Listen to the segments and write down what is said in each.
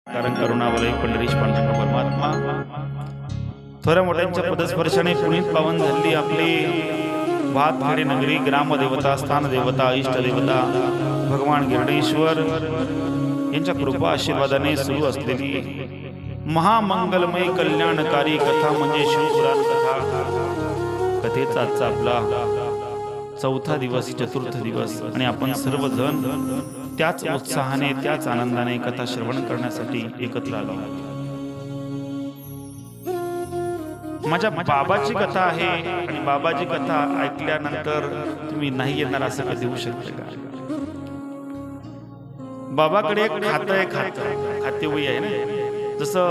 कारण करुणावलय पंढरीश पांडुरंग परमात्मा थोड्या मोठ्यांच्या पदस्पर्शाने पुनीत पावन झाली आपली भातखेडे नगरी ग्रामदेवता स्थानदेवता इष्टदेवता भगवान गिरणेश्वर यांच्या कृपा आशीर्वादाने सुरू असलेली महामंगलमय कल्याणकारी कथा म्हणजे शिवपुराण कथा। कथेचा आजचा आपला चौथा दिवस, चतुर्थ दिवस, आणि आपण सर्वजण त्याच उत्साहाने त्याच आनंदाने कथा श्रवण करण्यासाठी एकत्र आलो आहोत। माझ्या बाबाची कथा आहे आणि बाबाची कथा ऐकल्यानंतर तुम्ही नाही येणार असं कधी होऊ शकतं का? बाबाकडे एक खातेवही आहे ना, जसं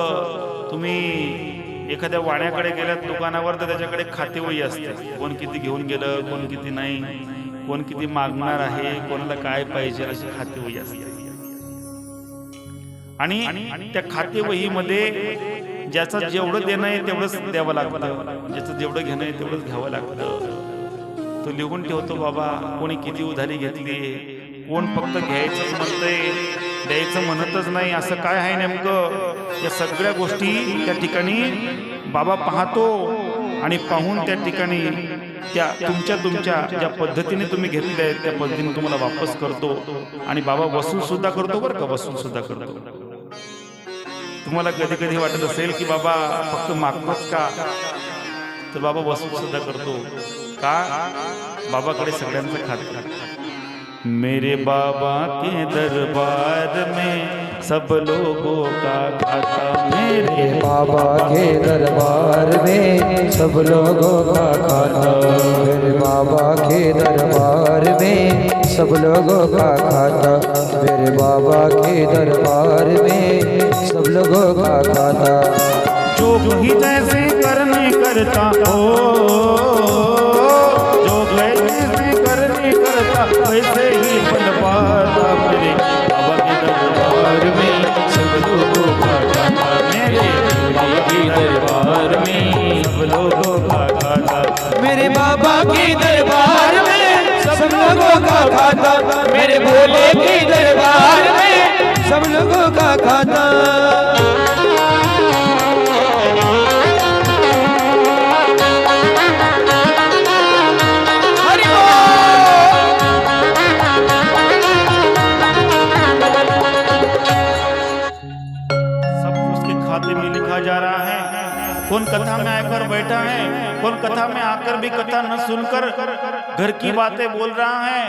तुम्ही एखाद्या वाण्याकडे गेल्यात दुकानावर तर त्याच्याकडे खातेवही असते, कोण किती घेऊन गेलं, कोण किती नाही, कोण किती मागणार आहे, कोणाला काय पाहिजे, अशी खातेवही असते। आणि त्या खातेवहीमध्ये ज्याचं जेवढं देणं आहे तेवढंच द्यावं लागतं, ज्याचं जेवढं घेणं आहे तेवढंच घ्यावं लागतं। तो लिहून ठेवतो बाबा कोणी किती उधारी घेतली, कोण फक्त घ्यायचं म्हणतंय, द्यायचं म्हणतच नाही, असं काय आहे नेमकं, या सगळ्या गोष्टी त्या ठिकाणी बाबा पाहतो आणि पाहून त्या ठिकाणी त्या तुमच्या ज्या पद्धतीने तुम्ही घेतले आहेत त्या पद्धतीने तुम्हाला वापस करतो। आणि बाबा वसूल सुद्धा करतो बरं का, वसूल सुद्धा करतो। तुम्हाला कधी कधी वाटत असेल की बाबा फक्त मागतोच का, तर बाबा वसूल सुद्धा करतो का? बाबाकडे सगळ्यांचं खातं। मेरे बाबा के दरबार में सब लोगों का खाता, मेरे बाबा के दरबार में सब लोगों का खाता, मेरे बाबा के दरबार में सब लोगों का खाता, मेरे बाबा के दरबार में सब लोगों का खाता। जो ही जैसे करने करता हो, जो जैसे करने करता वैसे ही फल पाता, मेरे बाबा के दरबार में सब लोगों का खाता, मेरे बाबा के दरबार में सब लोगों का खाता, मेरे बाबा के दरबार में सब लोगों का खाता, मेरे भोले के दरबार में सब लोगों का खाता। जा रहा है, कौन कथा में आकर बैठा है, कौन कथा में आकर भी कथा न सुनकर घर की बातें बोल रहा है,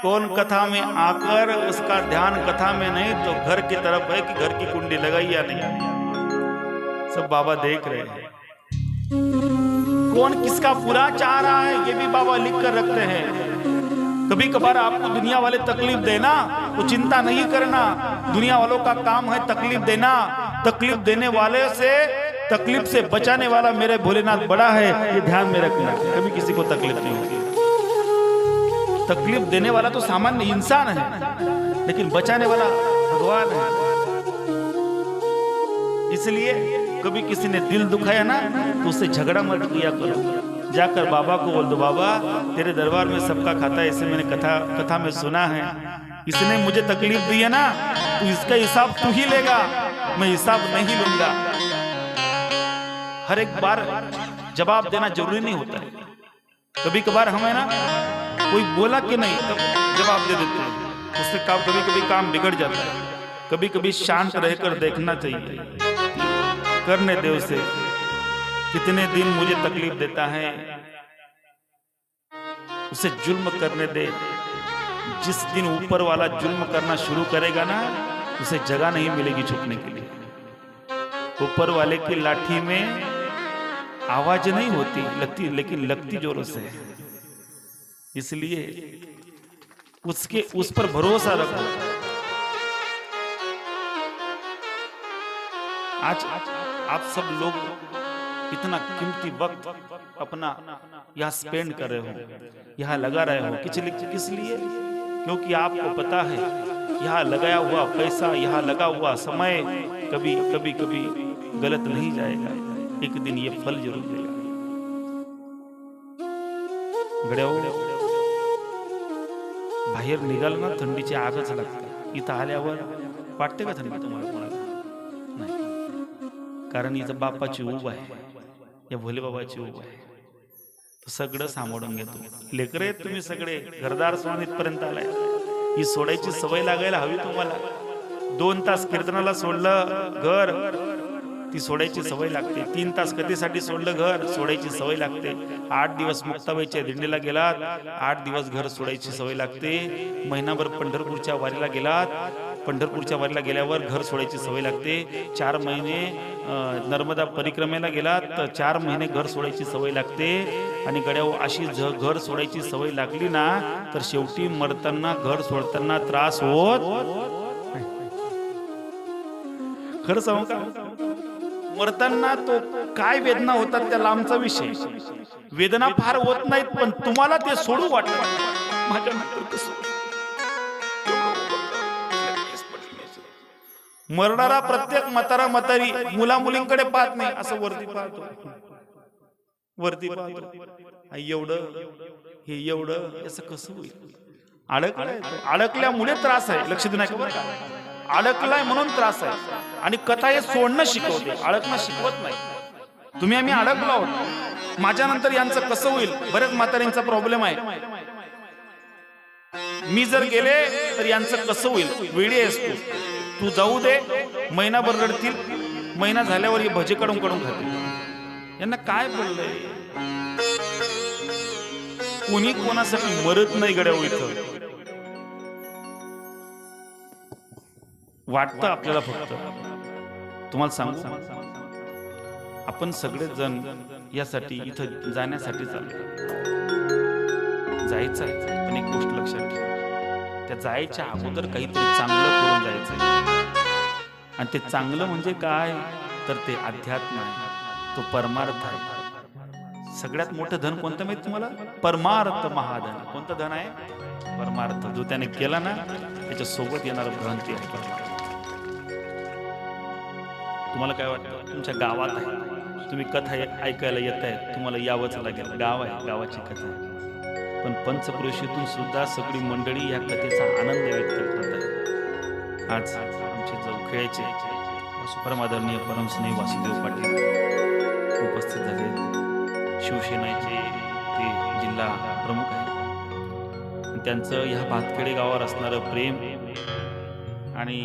कौन कथा में आकर उसका ध्यान कथा में नहीं तो घर की तरफ है कि घर की कुंडी लगाई या नहीं, सब बाबा देख रहे हैं। कौन किसका पूरा चाह रहा है ये भी बाबा लिख कर रखते हैं। कभी कभार आपको दुनिया वाले तकलीफ देना तो चिंता नहीं करना, दुनिया वालों का काम है तकलीफ देना, तकलीफ देने वाले से तकलीफ से बचाने वाला मेरे भोलेनाथ बड़ा है, ये ध्यान में रखना। कभी किसी को तकलीफ नहीं होगी। तकलीफ देने वाला तो सामान्य इंसान है, लेकिन बचाने वाला भगवान है। इसलिए कभी किसी ने दिल दुखाया ना तो उससे झगड़ा मत किया करो, जाकर बाबा को बोल दो, बाबा तेरे दरबार में सबका खाता है, इसे मैंने कथा में सुना है, इसने मुझे तकलीफ दी है ना, तो इसका हिसाब तू ही लेगा, मैं हिसाब नहीं लूंगा। हर एक बार जवाब देना जरूरी नहीं होता है, कभी कभार हमें ना कोई बोला कि नहीं तब जवाब दे देते हैं, उससे कभी कभी काम बिगड़ जाता है। कभी कभी शांत रहकर देखना चाहिए, करने दे उसे, कितने दिन मुझे तकलीफ देता है उसे जुल्म करने दे। जिस दिन ऊपर वाला जुल्म करना शुरू करेगा ना उसे जगह नहीं मिलेगी छुपने के लिए। ऊपर वाले की लाठी में आवाज नहीं होती लगती, लेकिन लगती जोरों से। इसलिए उस पर भरोसा रखो। आज आप सब लोग इतना कीमती वक्त अपना यहाँ स्पेंड कर रहे हो, यहाँ लगा रहे हो, किस लिए? क्योंकि आपको पता है यहाँ लगाया हुआ पैसा, यहाँ लगा हुआ समय कभी गलत नहीं जाएगा, एक दिन ये फल जरूर देगा। बाहेर निघाल ना थंडीची आगच लागते, इथं आल्यावर वाटते का थंडी तुम्हाला? कोणाला कारण इथं बापाची ऊब आहे, या भोले बाबाची ऊब आहे. तो सगळं सांभाळून घेतो. लेकरं आहेत तुम्ही सगळे, घरदार सोडून इथपर्यंत आलाय. ही सोडायची सवय लागायला हवी तुम्हाला. 2 तास कीर्तनाला सोडलं घर, ती सोडायची सवय लागते. 3 तास कथेसाठी सोडलं घर, सोडायची सवय लागते. 8 दिवस मुक्ताबाईच्या दिंडीला गेलात, 8 दिवस घर सोडायची सवय लागते. महिनाभर पंढरपूरच्या वारीला गेलात, पंढरपूरच्या वारीला गेल्यावर घर सोडायची सवय लागते. 4 महिने नर्मदा परिक्रमेला गेलात तर 4 महिने घर सोडायची सवय लागते. आणि गड्यावर अशी घर सोडायची सवय लागली ना, तर शेवटी मरताना घर सोडताना त्रास होत. खरं सांगू का, मरताना तो काय वेदना होतात त्या लांबचा विषय. वेदना फार होत नाहीत, पण तुम्हाला ते सोडू वाटत. माझ्या मरणारा प्रत्येक म्हातारा म्हातारी मुला मुलींकडे पाहत नाही, असं वरती पाहतो, वरती पाहतो. एवढं हे एवढं असं कसं होईल? अडकल्यामुळे त्रास आहे. लक्ष देऊ नका बरं का, अडकलाय म्हणून त्रास आहे. आणि कथा हे सोडणं शिकवते, अडकणं शिकवत नाही. तुम्ही आम्ही अडकलो आहोत, माझ्या नंतर यांचं कसं होईल? बऱ्याच म्हाताऱ्यांचा प्रॉब्लेम आहे. मी जर गेले तर यांचं कसं होईल? वेळी आहेस तू जाऊ दे. महिनाभर रडतील, महिना झाल्यावर हे भजे कडून खातील. यांना काय पडलंय? कोणी कोणासाठी मरत नाही गड्या. इथं वाटतं आपल्याला, फक्त तुम्हाला सांगू, आपण सगळे जण यासाठी इथं जाण्यासाठी जायचं आहे. पण एक गोष्ट लक्षात ठेवा, त्या जायच्या अगोदर काहीतरी चांगलं करून जायचं. आणि ते चांगलं म्हणजे काय? तर ते अध्यात्म आहे, तो परमार्थ आहे. सगळ्यात मोठं धन कोणतं माहिती तुम्हाला? परमार्थ महाधन. कोणतं धन आहे? परमार्थ. जो त्याने केला ना, त्याच्या सोबत येणारं भ्रांती आहे. तुम्हाला काय वाटतं? तुमच्या गावात आहे, तुम्ही कथा ऐकायला येत आहे, तुम्हाला यावंच लागेल. गाव आहे, गावाची कथा आहे. पण पंचक्रोशीतून सुद्धा सगळी मंडळी या कथेचा आनंद व्यक्त करत आहे. आज आमचे जवखेड्याचे परमादरणीय परमस्नेही वासुदेव पाटील उपस्थित झाले. शिवसेनेचे ते जिल्हा प्रमुख आहेत. त्यांचं ह्या भातखेडे गावावर असणारं प्रेम आणि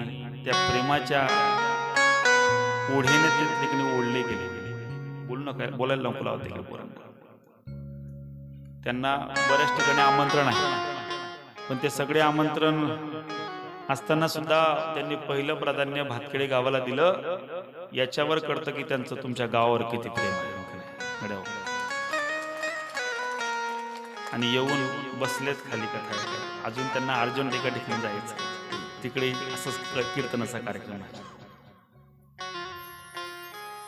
त्या प्रेमाच्या ओढीने ते ठिकाणी ओढले गेले. बोलू नका, बोलायला नको लावते का पोरांना. त्यांना बऱ्याच ठिकाणी आमंत्रण आहे, पण ते सगळे आमंत्रण असताना सुद्धा त्यांनी पहिलं प्राधान्य भातखेडे गावाला दिलं. याच्यावर कळतं की त्यांचं तुमच्या गावावर किती प्रेम आहे. आणि येऊन बसलेत खाली कथा. अजून त्यांना अर्जंट एका ठिकाणी जायचं, तिकडे असंच कीर्तनाचा कार्यक्रम आहे.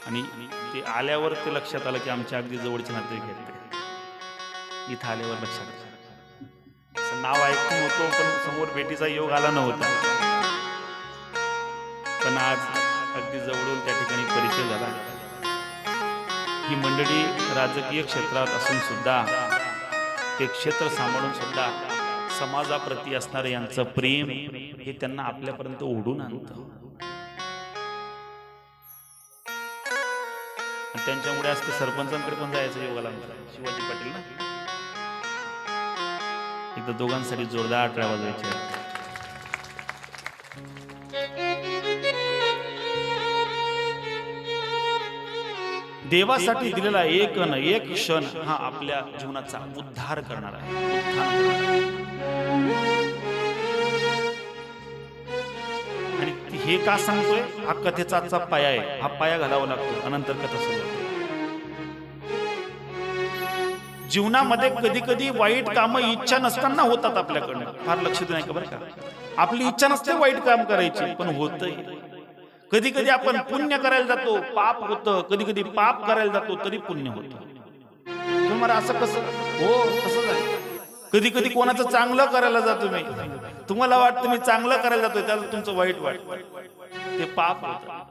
आणि ते आल्यावर ते लक्षात आलं की आमच्या अगदी जवळचे नातेवाईक आहेत. इथं आल्यावर लक्षात आलं. नाव ऐकून होतो, पण समोर भेटीचा योग आला नव्हता. पण आज अगदी जवळून त्या ठिकाणी परिचय झाला. ही मंडळी राजकीय क्षेत्रात असून सुद्धा, ते क्षेत्र सांभाळून सुद्धा समाजाप्रती असणारं यांचं प्रेम हे त्यांना आपल्यापर्यंत ओढून आणतं. त्यांच्यामुळे आज ते सरपंचांकडे पण जायचं योगाला. शिवाजी पाटील ना, एकदा दोघांसाठी जोरदार टाळ्या वाजवायच्या. देवासाठी दिलेला एक न एक क्षण हा आपल्या जीवनाचा उद्धार करणार आहे. आणि हे का सांगतोय? हा कथेचा आजचा पाया आहे. हा पाया घालावा लागतो, अनंतर कथा सुरू होते. जीवनामध्ये कधी कधी वाईट कामं इच्छा नसताना होतात आपल्याकडनं. फार लक्ष देऊ नका बरं का. आपली इच्छा नसते वाईट काम करायची, पण होतंय. कधी कधी आपण पुण्य करायला जातो, पाप होतं. कधी कधी पाप करायला जातो, तरी पुण्य होतं. तुम्हाला असं कसं? हो, तसंच आहे. कधी कधी कोणाचं चांगलं करायला जातो मी, तुम्हाला वाटतं मी चांगलं करायला जातोय, त्याला तुमचं वाईट वाटतं, ते पाप होतं.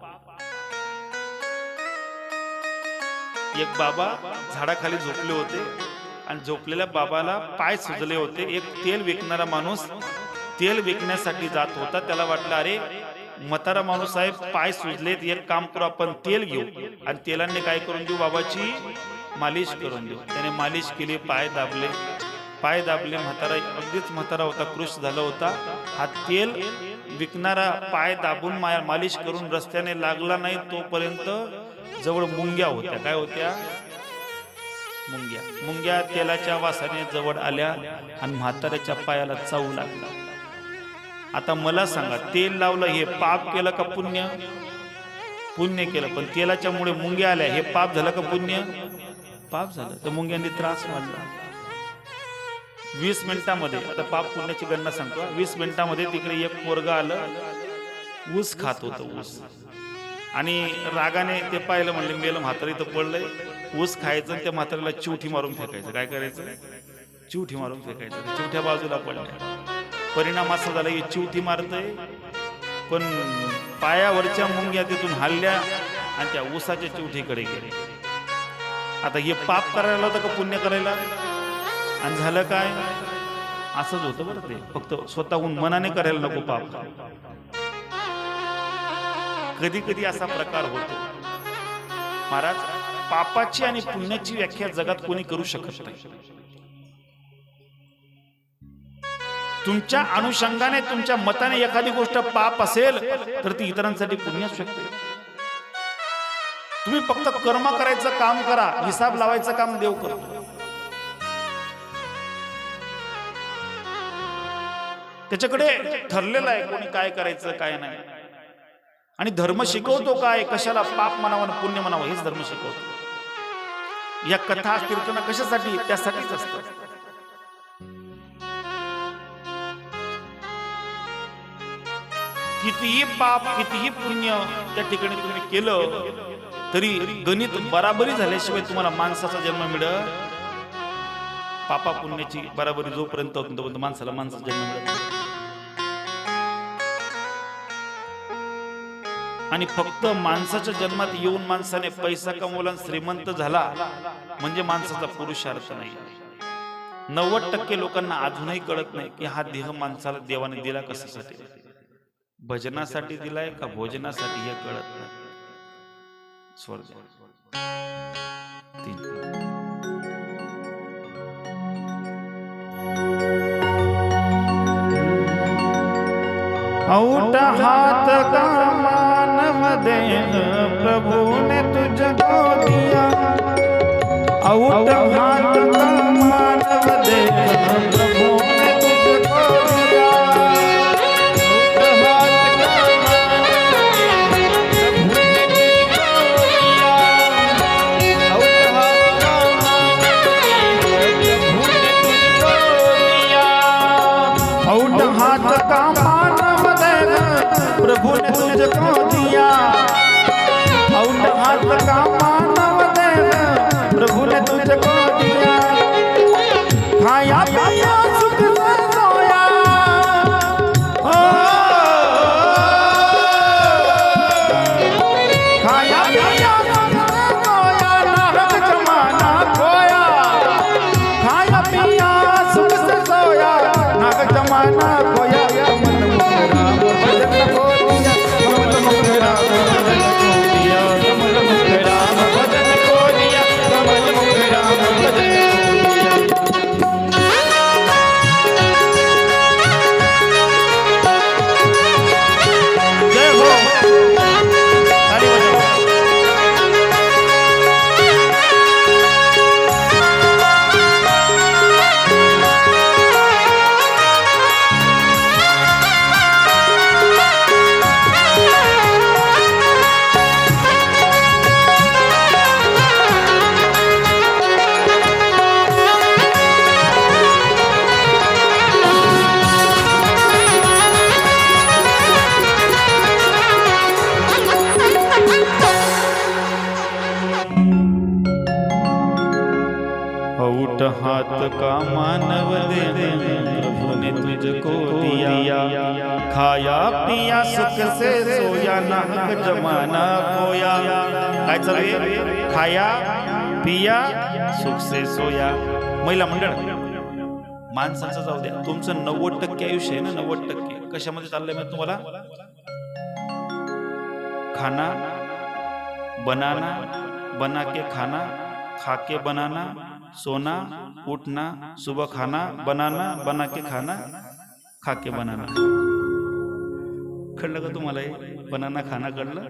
एक बाबा झाडाखाली झोपले होते आणि झोपलेल्या बाबाला पाय सुजले होते. एक तेल विकणारा माणूस तेल विकण्यासाठी जात होता. त्याला वाटलं अरे म्हातारा माणूस साहेब पाय सुजलेत, एक काम करू आपण तेल घेऊ आणि तेलाने काय करून देऊ, बाबाची मालिश करून देऊ. त्याने मालिश केली, पाय दाबले, म्हातारा अगदीच म्हातारा होता, कृश झाला होता. हा तेल विकणारा पाय दाबून मालिश करून रस्त्याने लागला नाही तोपर्यंत जवळ मुंग्या होत्या. काय होत्या? मुंग्या तेलाच्या वासाने जवळ आल्या आणि म्हाताऱ्याच्या पायाला चावू लागला. आता मला सांगा, तेल लावलं हे पाप केलं का पुण्य? पुण्य केलं. पण तेलाच्यामुळे मुंग्या आल्या, हे पाप झालं का पुण्य? पाप झालं. तर मुंग्यांनी त्रास वाढला. 20 मिनिटामध्ये, आता पाप पुण्याची गणना सांगतो, 20 मिनिटामध्ये तिकडे एक पोरगा आलं, ऊस खात होतं, ऊस. आणि रागाने ते पाहिलं, म्हणले मेलं म्हातारी तर पडलंय, ऊस खायचं आणि त्या म्हातारीला चिवठी मारून फेकायचं. काय करायचं? चिवठी मारून फेकायचं. चिवठ्या बाजूला पडल्या. परिणाम असा झाला की चिवठी मारतय, पण पायावरच्या मुंग्या तिथून हल्ल्या आणि त्या ऊसाच्या चिवठीकडे गेले. आता हे पाप करायला होतं का पुण्य करायला? आणि झालं काय? असंच होतं बरं. ते फक्त स्वतःहून मनाने करायला नको पाप. कधी कधी असा प्रकार होतो. महाराज, पापाची आणि पुण्याची व्याख्या जगात कोणी करू शकत नाही. तुमच्या अनुषंगाने, तुमच्या मताने एखादी गोष्ट पाप असेल तर ती इतरांसाठी पुण्य असू शकते. तुम्ही फक्त कर्म करायचं काम करा, हिसाब लावायचं काम देव करतो. त्याच्याकडे ठरलेलं आहे कोणी काय करायचं काय नाही. आणि धर्म शिकवतो काय? कशाला पाप म्हणावं आणि पुण्य म्हणावं, हेच धर्म शिकवतो. या कथा कीर्तन कशासाठी? त्यासाठीच असतं. कितीही पाप कितीही पुण्य त्या ठिकाणी तुम्ही केलं तरी गणित बराबरी झाल्याशिवाय तुम्हाला माणसाचा जन्म मिळत. पापा पुण्याची बराबरी जोपर्यंत होत तोपर्यंत माणसाला माणसाचा जन्म मिळत. आणि फक्त माणसाच्या जन्मात येऊन माणसाने पैसा कमवला, श्रीमंत झाला म्हणजे माणसाचा पुरुषार्थ नाही. 90% लोकांना अजूनही कळत नाही की हा देह माणसाला देवाने दिला कशासाठी, भजनासाठी दिलाय का भोजनासाठी, हे कळत नाही. स्वर्ग 3 औट हाथ का मानव देह प्रभु ने तुझको दिया. औट हाथ का मानव देह प्रभु ने तुझको दिया. औट हाथ का मानव प्रभु ने तुझको दिया. औट हाथ का मानव देव प्रभु ने तुझको दिया. खाया पिया सुख से सोया, खाया पिया सुख से सोया, नाहक जमाना खोया. खाया पिया सुख से सोया, नाहक जमाना खोया. औट हाथ का मानव देव प्रभु ने तुझको दिया. खाया पिया सुख से सोया, नाहक जमाना खोया. काय चालू? खाया पिया सुख से सोया. महिला मंडळ, माणसाचं जाऊ द्या, तुमचं 90% आयुष्य आहे ना, 90% कशामध्ये चाललंय मी तुम्हाला खाना, बनाना, बना के खाना, खा के बनाना, सोना, उठना, सुबह खाना, बनाना, बना के खाना, खा के बनाना. कळलं का तुम्हाला हे बनाना खाना कळलं?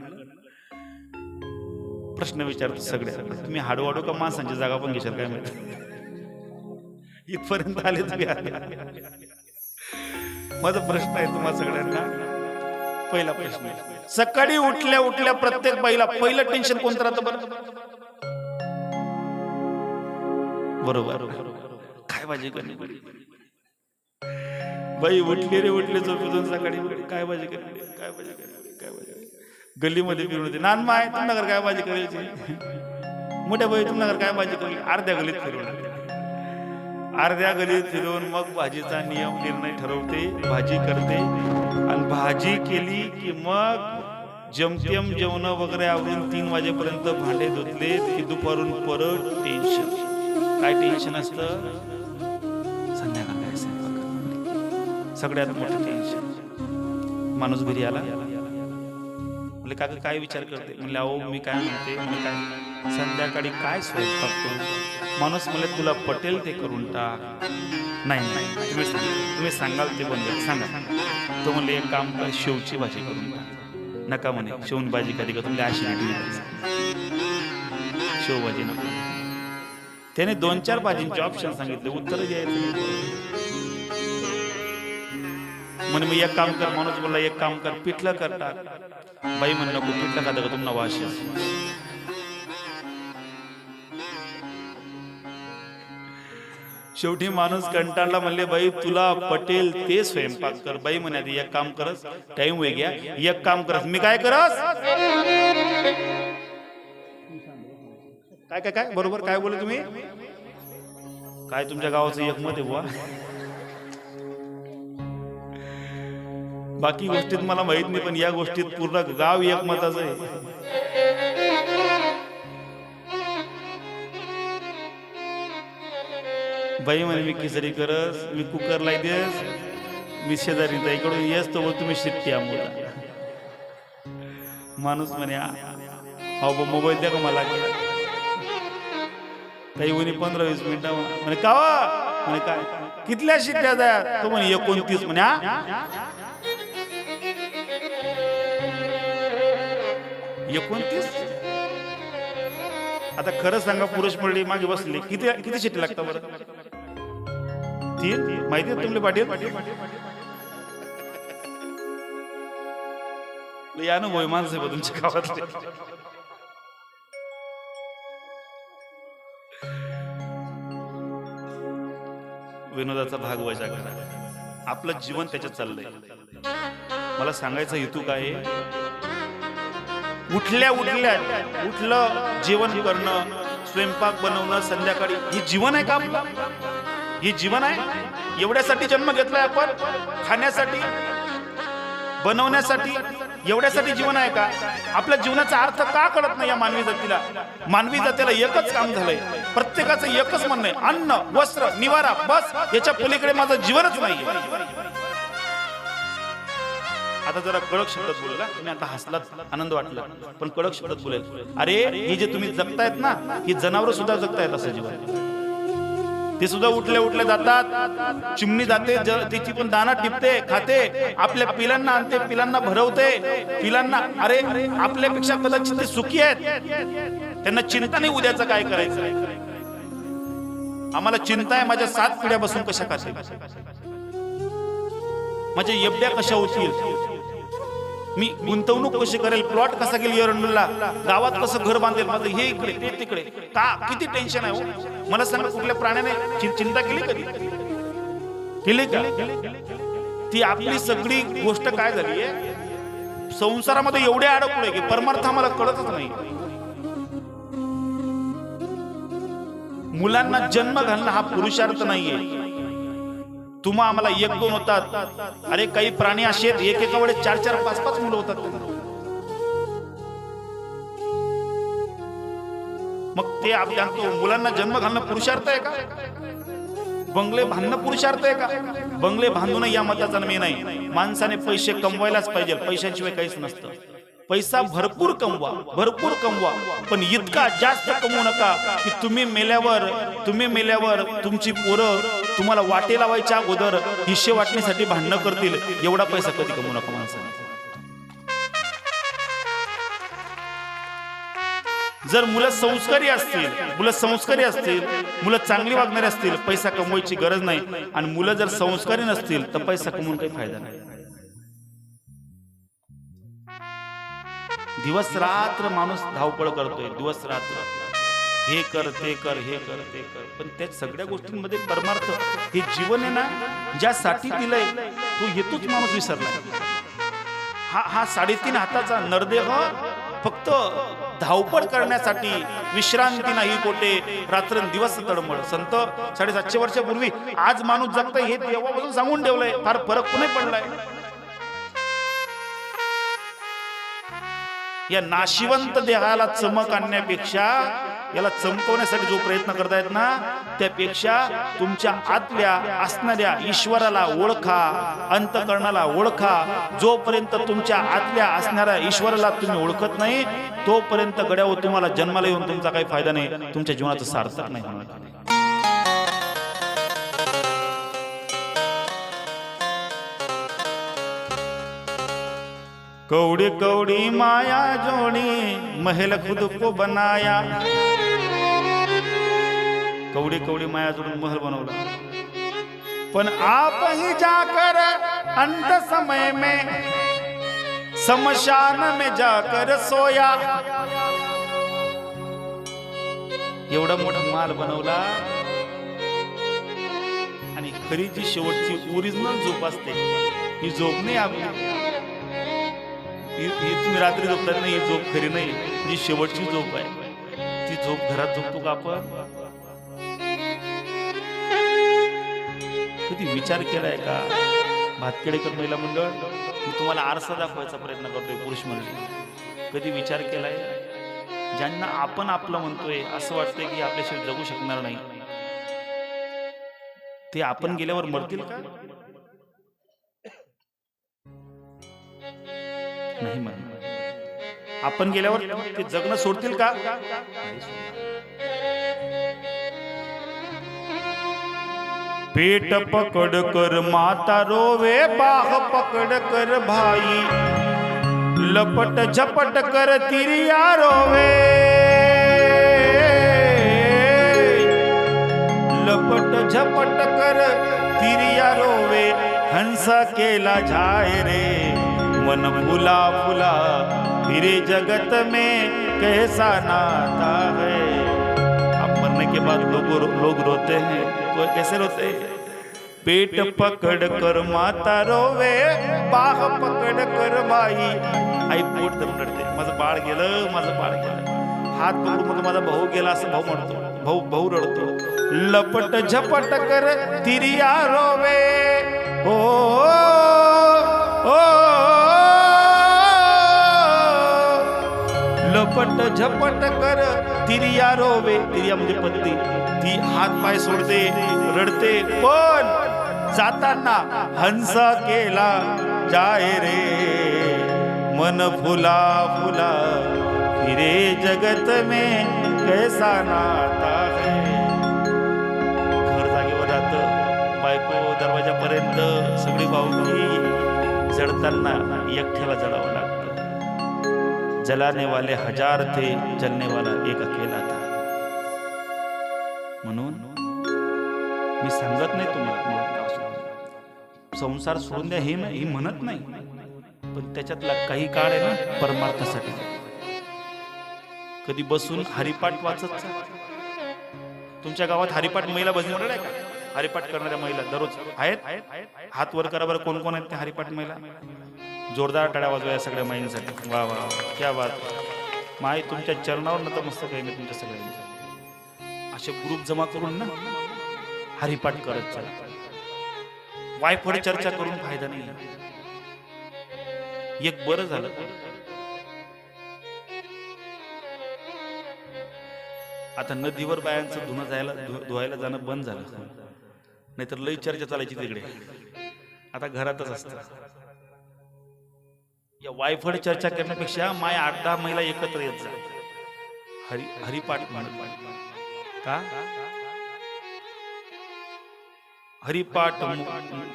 प्रश्न विचारतो सगळे. तुम्ही हाडूहाडू का माणसांची जागा पण घेशाल काय माहिती. इथपर्यंत आले तुम्ही. माझा प्रश्न आहे तुम्हा सगळ्यांना. पहिला प्रश्न, सकाळी उठल्या उठल्या प्रत्येक बाईला पहिलं टेन्शन कोणतं राहतं बरं? बरोबर, काय भाजी करणे. बाई उठली रे उठली झोपेतून सकाळी, काय भाजी करणे, काय भाजी करणे, काय भाजी. गल्लीमध्ये फिरून होते, नान माय तुमच्याकडे काय भाजी करायची, मोठ्या बाई तुमच्याकडे काय भाजी करायची. अर्ध्या गल्लीत फिरून, अर्ध्या गल्लीत फिरून मग भाजीचा नियम निर्णय ठरवते, भाजी करते. आणि भाजी केली की मग जमतेम जेवण वगैरे आवरून 3 वाजेपर्यंत भांडे धुतले की दुपारून परत टेन्शन. काय टेन्शन असतं? संध्याकाळ काय स्वयंपाक, सगळ्यात मोठं टेन्शन. माणूस घरी आला म्हणले काका काय विचार करते, म्हणले अहो मी काय म्हणते, म्हणजे काय संध्याकाळी काय स्वयंपाक करू. माणूस म्हणले तुला पटेल ते करून टाक. नाही नाही तुम्ही सांगाल ते बंद सांगा. तो म्हणले एक काम कर, शेवची भाजी करून टाक. नका म्हणे, शेवून भाजी कधी का तुमच्या अशी शेव भाजी नको. त्याने 2-4 भाजींचे ऑप्शन सांगितले, उत्तर द्यायचं म्हणे. मग एक काम कर, माणूस बोलला एक काम कर, पिठलं कर टाक. बाई म्हण नको, पिठलं खाता का तुम्हाला वाश. शेवटी माणूस कंटाळला, म्हणले बाई तुला पटेल ते स्वयंपाक कर. बाई म्हणे एक काम करस, टाइम होई गया, एक काम करस. मी काय करस, काय काय काय बरोबर काय बोलले तुम्ही. काय तुमच्या गावाचं एकमत आहे बुवा. बाकी गोष्टीत मला माहित नाही, पण या गोष्टीत पूर्ण गाव एकमताचं आहे. बाई म्हणे मी खिचडी करस, मी कुकर लाई देस, मी शेजारी ताईकडून येस तो तुम्ही शिट्टी आम्हाला. माणूस म्हणे अहो मोबाईल द्या का मला. ताई म्हणे 15-20 मिनिटं. म्हणे का म्हणे काय कितल्या शिट्ट्या द्या. तो म्हणे 29. म्हणे 29. आता खरं सांगा, पुरुष मंडळी मागे बसले, किती शिट्टी लागतात बरं? 3 माहिती आहे तुमले पाटील. अनुभवी माणसं आहे तुमच्या गावातले. विनोदाचा भाग वजा करा. आपलं जीवन त्याच्यात चाललंय. मला सांगायचा हेतू काय आहे, उठलं जेवण करणं, स्वयंपाक बनवणं, संध्याकाळी हे जीवन आहे का आपलं? हे जीवन आहे? एवढ्यासाठी जन्म घेतलाय आपण? खाण्यासाठी, बनवण्यासाठी, एवढ्यासाठी जीवन आहे का? आपल्या जीवनाचा अर्थ का कळत नाही या मानवी जातीला? मानवी जातीला एकच काम झालंय, प्रत्येकाचं एकच म्हणणं आहे, अन्न, वस्त्र, निवारा, बस. याच्या पलीकडे माझं जीवनच नाही. आता जरा कडक शब्दात बोलला तुम्ही, आता हसलात, आनंद वाटला, पण कडक शब्दात बोलेल. अरे हे जे तुम्ही जगतायत ना, ही जनावर सुद्धा जगतायत असं जीवन. ते सुद्धा उठल्या जातात, चिमणी जाते, तिची पण दाना टिपते, खाते, आपल्या पिलांना आणते, पिलांना भरवते, पिलांना. अरे आपल्यापेक्षा कदाचित ते सुखी आहेत, त्यांना चिंता नाही उद्याचं काय करायचं. आम्हाला चिंता आहे माझ्या 7 पिढ्या बसून कशा खाते, माझ्या एवढ्या कशा होतील, मी गुंतवणूक कशी करेल, प्लॉट कसा गेली एरंडोलला, गावात कसं घर बांधेल, माझं हे इकडे ते तिकडे. का किती टेन्शन आहे हो. मला सांगा, कुठल्या प्राण्याने चिंता केली कधी? केली का? ती आपली सगळी गोष्ट काय झाली आहे, संसारामध्ये एवढे अडकलोय की परमार्थ आम्हाला कळतच नाही. मुलांना जन्म घालणं हा पुरुषार्थ नाहीये. तुम्हा आम्हाला 1-2 होतात. अरे काही प्राणी असे एकेका वेळेस 4-4, 5-5 मुलं होतात. मग ते आपण मुलांना जन्म घालणं पुरुषार्थ आहे का? बंगले बांधणं पुरुषार्थ आहे का? बंगले बांधून या मताचा मी नाही. माणसाने पैसे कमवायलाच पाहिजे, पैशांशिवाय काहीच नसतं. पैसा भरपूर कमवा, भरपूर कमवा, पण इतका जास्त कमवू नका की तुम्ही मेल्यावर तुमची पोरं तुम्हाला वाटे लावायच्या अगोदर हिस्से वाटण्यासाठी भांडणं करतील. एवढा पैसा कधी कमवू नका माणसाने. जर मुलं संस्कारी असतील, मुलं चांगली वागणारी असतील, पैसा कमवायची गरज नाही. आणि मुलं जर संस्कारी नसतील तर पैसा कमवून काही फायदा नाही. दिवस रात्र माणूस धावपळ करतोय, दिवस रात्र हे कर ते कर, हे कर ते कर, पण त्या सगळ्या गोष्टींमध्ये परमार्थ हे जीवन आहे ना, ज्यासाठी दिलंय तो हेतूच माणूस विसरला. हा 3.5 हाताचा नरदेह फक्त धावपळ करण्यासाठी, विश्रांती नाही कोठे, रात्रंदिवस तळमळ. संत 750 वर्षापूर्वी आज माणूस जगतोय हे देवापासून सांगून ठेवलंय. फार फरक कुठे पडलाय. या नाशिवंत देहाला चमक आणण्यापेक्षा, याला चमकवण्यासाठी जो प्रयत्न करतायत ना, त्यापेक्षा तुमच्या आतल्या असणाऱ्या ईश्वराला ओळखा, अंतकरणाला ओळखा. जोपर्यंत तुमच्या आतल्या असणाऱ्या ईश्वराला तुम्ही ओळखत नाही तोपर्यंत गड्यावर तुम्हाला जन्माला येऊन तुमचा काही फायदा नाही, तुमच्या जीवनाचं सार्थक नाही होणार. कौड़ी कौड़ी माया जोड़ी महल खुद को बनाया. कौड़ी कौड़ी माया जोडून महल बनवला, पण आप ही जाकर अंत समय में शमशान में जाकर सोया. एवढा मोठा माल बनवला आणि खरी जी शेवटची ओरिजिनल झोप असते ही झोप नाही आपली. ही तुम्ही रात्री झोपतात नाही, ही झोप खरी नाही. जी शेवटची झोप आहे ती झोप घरात झोपतो का आपण? कधी विचार केलाय का? भातखेडेकर महिला मंडळ, मी तुम्हाला आरसा दाखवायचा प्रयत्न करतोय पुरुष मंडळी. कधी विचार केलाय ज्यांना आपण आपलं म्हणतोय असं वाटतंय की आपल्याशिवाय जगू शकणार नाही, ते आपण गेल्यावर मरतील का? नाही म्हणणार. आपण गेल्यावर ते जगणं सोडतील का? पेट पकड कर माता रोवे, बाह पकड कर भाई, लपट झपट कर तिरिया रोवे, लपट झपट कर तिरिया रोवे. हंसा केला जाए रे मन फुला फुला, फिरे जगत में कैसा नाता है. अब मरने के बाद लोग रोते हैं. कोई कैसे रोते हैं? पेट पकड कर माता रोवे, बाह पकड कर बाई. आई पोट धरून रडते, माझं बाळ गेलं, माझं बाळ गेलं. हात पकडून मग माझा भाऊ गेला असं भाऊ म्हणतो, भाऊ रडतो. लपट झपट कर तिरिया रोवे, ओ लपट झपट कर तिरिया रोवे. तिरिया म्हणजे पत्नी. ती हात पाय सोडते, रडते, पण जाताना हंसा केला जाय रे मन फुला फुला, फिरे जगत में कैसा नाता है. घर जागेवर राहतं, बायको दरवाजापर्यंत, सगळी भाऊकी जडताना एकट्याला जडावं लागतं. जलाने वाले 1000 थे, जलने वाला एक अकेला था. म्हणून मी सांगत नाही तुम्हाला संसार सोडून द्या, हे म्हणत नाही, पण त्याच्यातला काही काळ आहे ना परमार्थासाठी. कधी बसून हरिपाठ वाचत. तुमच्या गावात हरिपाठ महिला भजन मंडळ आहे का? हरिपाठ करणाऱ्या महिला दररोज आहेत? हात वर करा बरं, कोण कोण आहेत त्या हरिपाठ महिला? जोरदार टाळ्या वाजवा या सगळ्या महिलांसाठी. वा वा, क्या बात. माय तुमच्या चरणावर नतमस्तक आहे ना तुमच्या सगळ्यांच्या. असे ग्रुप जमा करून ना हरिपाठ करत चला. वायफळ चर्चा करून फायदा नाही. एक बरं झालं, आता नदीवर बायांचं धुवायला जाणं बंद झालं, नाहीतर लई चर्चा चालायची तिकडे. आता घरातच असतं. या वायफळ चर्चा करण्यापेक्षा माय 8-10 महिला एकत्र येत जा, हरिपाठ म्हणत. का हरिपाठ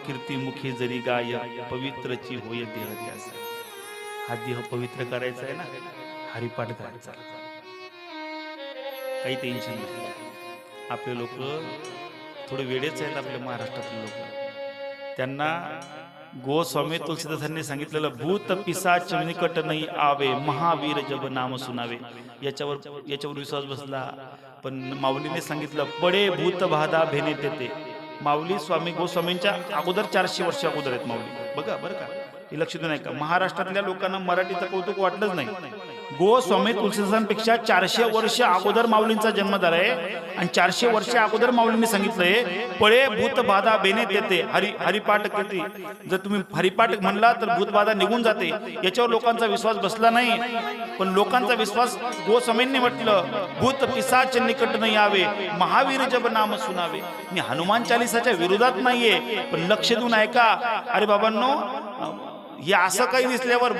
कीर्ती मुखे जरी गाय, पवित्रची होय देह त्यास. हा देह पवित्र करायचा आहे ना, हरिपाठ करायचा. काही टेन्शन नाही. आपले लोक थोडे वेडेच आहेत, आपल्या महाराष्ट्रातले लोक. त्यांना गोस्वामी तुलसीदासांनी सांगितलेलं भूत पिशाच निकट नाही आवे, महावीर जब नाम सुनावे, याच्यावर विश्वास बसला. पण माऊलीने सांगितलं पडे भूत बाधा भेने तेते. माऊली स्वामी गोस्वामींच्या अगोदर 400 वर्ष अगोदर आहेत माऊली. बघा बरं का, हे लक्ष देऊ नका. महाराष्ट्रातल्या लोकांना मराठीचं कौतुक वाटलंच नाही. गोस्वामी तुलसीदासांपेक्षा 400 वर्ष अगोदर माऊलींचा जन्म झाला आहे. आणि 400 वर्ष अगोदर माऊलींनी सांगितलंय पळे भूत बाधा बेने देते. हरिपाठ करते. जर तुम्ही हरिपाठ म्हणला तर भूतबाधा निघून जाते. याच्यावर लोकांचा विश्वास बसला नाही. पण लोकांचा विश्वास गोस्वामींनी म्हटलं भूत पिशाच निकट नाही यावे, महावीर जब नाम सुनावे. मी हनुमान चालीसाच्या विरोधात नाहीये, पण लक्ष देऊन ऐका. अरे बाबांनो, हे असं काही दिसल्यावर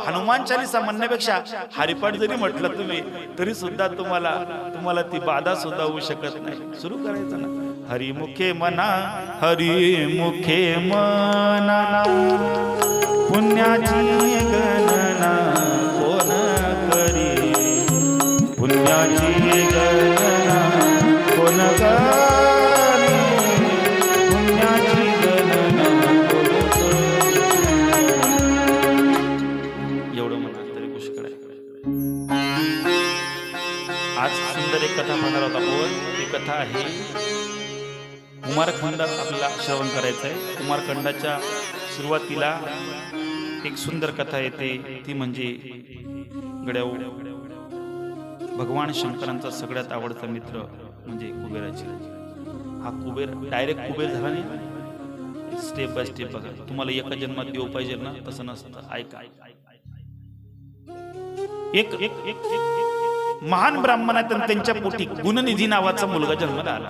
हनुमान चालीसा म्हणण्यापेक्षा हरिपाठ जरी म्हटलं तुम्ही तरी सुद्धा तुम्हाला ती बाधा सुद्धा होऊ शकत नाही. सुरू करायचं ना, हरिमुखे मना, हरिमुखे मना, पुण्याची गणना कोण करी, पुण्याची गणना कोण करी, पुण्याची गणना कोण करी. एवढं म्हणा तरी पुष्कळ आहे. आज सुंदर एक कथा म्हणणार आहोत आपण. ती कथा आहे कुमारखंड. आपल्याला श्रवण करायचं आहे. कुमारखंडाच्या सुरुवातीला एक सुंदर कथा येते. ती म्हणजे गड्याऊ भगवान शंकरांचा सगळ्यात आवडता मित्र म्हणजे कुबेराची. हा कुबेर डायरेक्ट कुबेर झाला नाही, स्टेप बाय स्टेप. बघा, तुम्हाला एका जन्मात देव पाहिजे ना, तसं नसतं. ऐका. एक महान ब्राह्मण आहेत आणि त्यांच्या पोटी गुणनिधी नावाचा मुलगा जन्माला आला.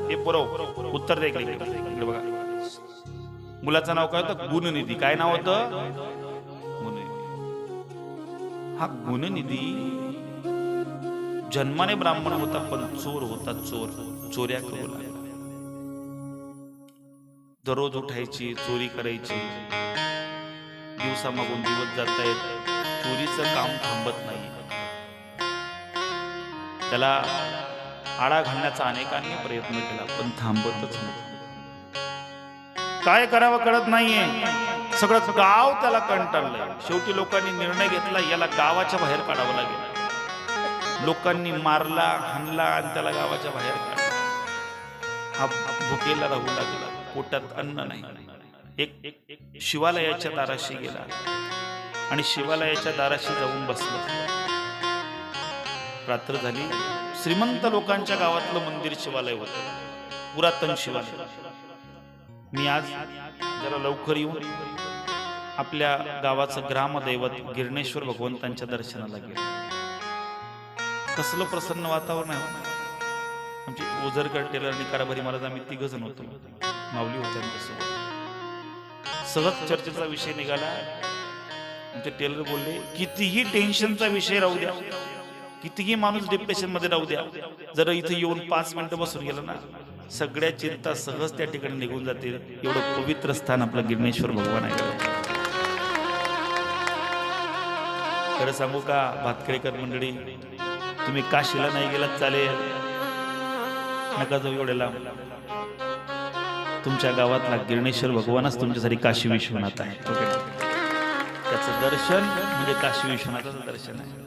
हे बरोबर उत्तर द्या इकडे बघा. मुलाचं नाव काय होतं? गुणनिधी. काय नाव होतं? गुणनिधी. हा गुणनिधी जन्माने ब्राह्मण होता, पण चोर होता. चोऱ्या करू लागला. दररोज उठायची, चोरी करायची. दिवसामागून दिवस जात आहेत, चोरीचं काम थांबत नाही. त्याला आळा घालण्याचा अनेकांनी प्रयत्न केला, पण थांबतच नाही. काय करावं कळत नाहीये. सगळं गाव त्याला कंटाळलंय. शेवटी लोकांनी निर्णय घेतला, याला गावाच्या बाहेर काढावं लागेल. लोकांनी मारला, हाणला आणि त्याला गावाच्या बाहेर काढला. हा भुकेला राहू लागला, पोटात अन्न नाही. एक शिवालयाच्या दाराशी गेला आणि शिवालयाच्या दाराशी जाऊन बसला. रात्र झाली. श्रीमंत लोकांच्या गावातलं मंदिर शिवालय होतं, पुरातन शिवालय. मी आज जरा लवकर येऊन आपल्या गावाचं ग्रामदैवत गिरणेश्वर भगवंतांच्या दर्शनाला गेलो. कसलं प्रसन्न वातावरण आहे. आमचे ओझरकर, टेलर आणि कारभारी महाराज आम्ही 3 जण होतो. माऊली होते आमच्यासोबत. सहज चर्चेचा विषय निघाला. आमचे टेलर बोलले कितीही टेन्शनचा विषय राहू द्या, कितीही माणूस डिप्रेशन मध्ये राहू द्या, जर इथे येऊन 5 मिनिटं बसून गेलं ना, सगळ्या चिंता सहज त्या ठिकाणी निघून जातील. एवढं पवित्र स्थान आपलं गिरणेश्वर भगवान आहे. खरं सांगू का भातखेडकर मंडळी, तुम्ही काशीला नाही गेलात चालेल, नका जाऊ एवढे लांब. तुमच्या गावातला गिरणेश्वर भगवानच तुमच्यासाठी काशी विश्वनाथ आहे. त्याचं दर्शन म्हणजे काशी विश्वनाथाचं दर्शन आहे.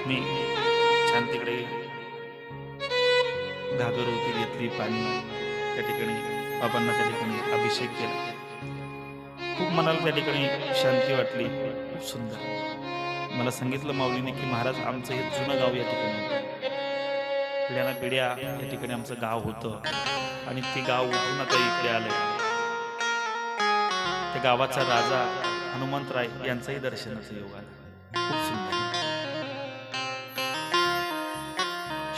मी छान तिकडे घागर होती, घेतली, पाणी त्या ठिकाणी बाबांना त्या ठिकाणी अभिषेक केला. खूप मनाला त्या ठिकाणी शांती वाटली. खूप सुंदर. मला सांगितलं माऊलीने की महाराज आमचं हे जुनं गाव या ठिकाणी होतं. पिढ्याना पिढ्या या ठिकाणी आमचं गाव होतं आणि ते गाव उठून आता इकडे आलंय. त्या गावाचा राजा हनुमंतराय यांचंही दर्शनाचं योग आलं. खूप सुंदर.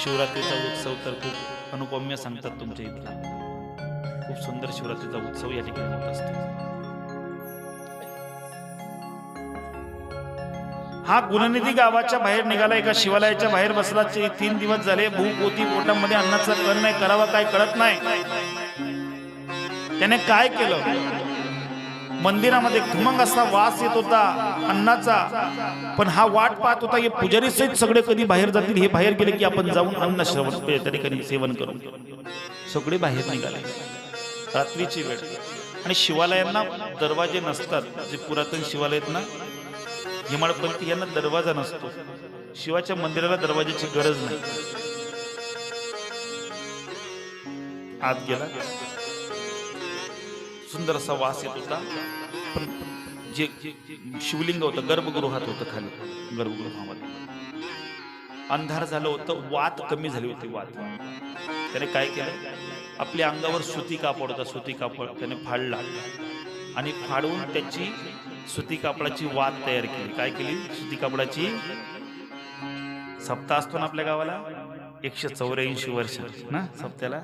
शिवरात्रीचा उत्सव तर खूप अनुपम्य सांगतात तुमच्या इथला. खूप सुंदर शिवरात्रीचा उत्सव या ठिकाणी होत असतो. हा गुणनिधी गावाच्या बाहेर निघाला, एका शिवालयाच्या बाहेर बसला. 3 दिवस झाले, भूक होती पोटामध्ये, अन्नाचा कण नाही, करावा काय कळत नाही. त्याने काय केलं, मंदिरामध्ये खमंग असा वास येत होता अन्नाचा, पण हा वाट पाहत होता हे पुजारी सहित सगळे कधी बाहेर जातील, हे बाहेर गेले की आपण जाऊन अन्न श्रवण त्या ठिकाणी सेवन करू. सगळे बाहेर निघाले, रात्रीची वेळ, आणि शिवालयांना दरवाजे नसतात. जे पुरातन शिवालय आहेत ना, हिमाळपंथी यांना दरवाजा नसतो. शिवाच्या मंदिराला दरवाजाची गरज नाही. आत गेला, सुंदर असा वास येत होता, पण जे शिवलिंग होतं गर्भगृहात होतं, खाली गर्भगृहामध्ये अंधार झालं होतं, वात कमी झाली होती. वात त्याने काय केलं, आपल्या अंगावर सुती कापड होता, सुती कापड त्याने फाडला आणि फाडून त्याची सुती कापडाची वात तयार केली. काय केली, सुती कापडाची. सप्ताह असतो ना आपल्या गावाला, 184 वर्ष ना सप्त्याला,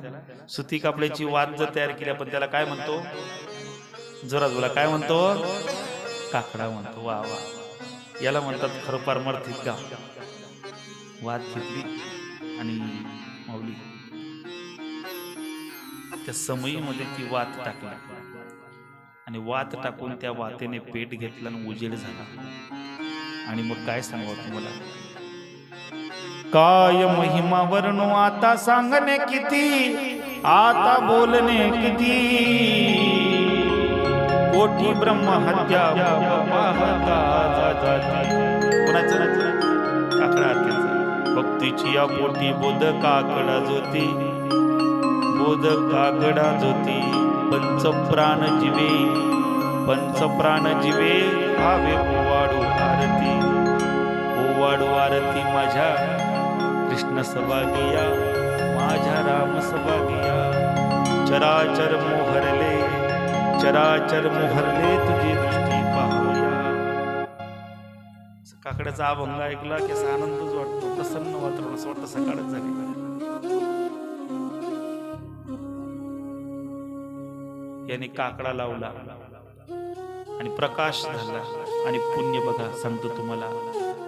सुती कापडाची वात जर तयार केली आपण त्याला काय म्हणतो, जोरात बोला, काय म्हणतो, काकडा म्हणतो. वा वा, याला म्हणतात खरं पारमार्थिक गाव. वात घेतली आणि माऊली त्या समयीमध्ये ती वात टाकली, आणि वात टाकून त्या वातेने पेट घेतला आणि उजेड झाला. आणि मग काय सांगावं तुम्हाला, काय महिमा वर्णो आता सांगणे किती, आता बोलणे किती, कोटी ब्रह्म हत्या पाहता जाती. कोणाचं, काकडा आरतीचा. भक्तीची या पोटी बोध काकडा ज्योती, बोध काकडा ज्योती. पंचप्राण जीवे, पंचप्राण जीवे, भावे ओवाडू आरती, ओवाडू आरती माझ्या कृष्ण सभागिया, माझ्या राम सभागिया. चराचर मोहरले, चराचर मोहरले, तुझी दृष्टी पाहूया. काकड्याचा अभंग ऐकला की असा आनंदच वाटतो, प्रसन्न वातावरण, असं वाटतं सकाळच झाली. याने काकडा लावला आणि प्रकाश झाला, आणि पुण्य बघा सांगतो तुम्हाला,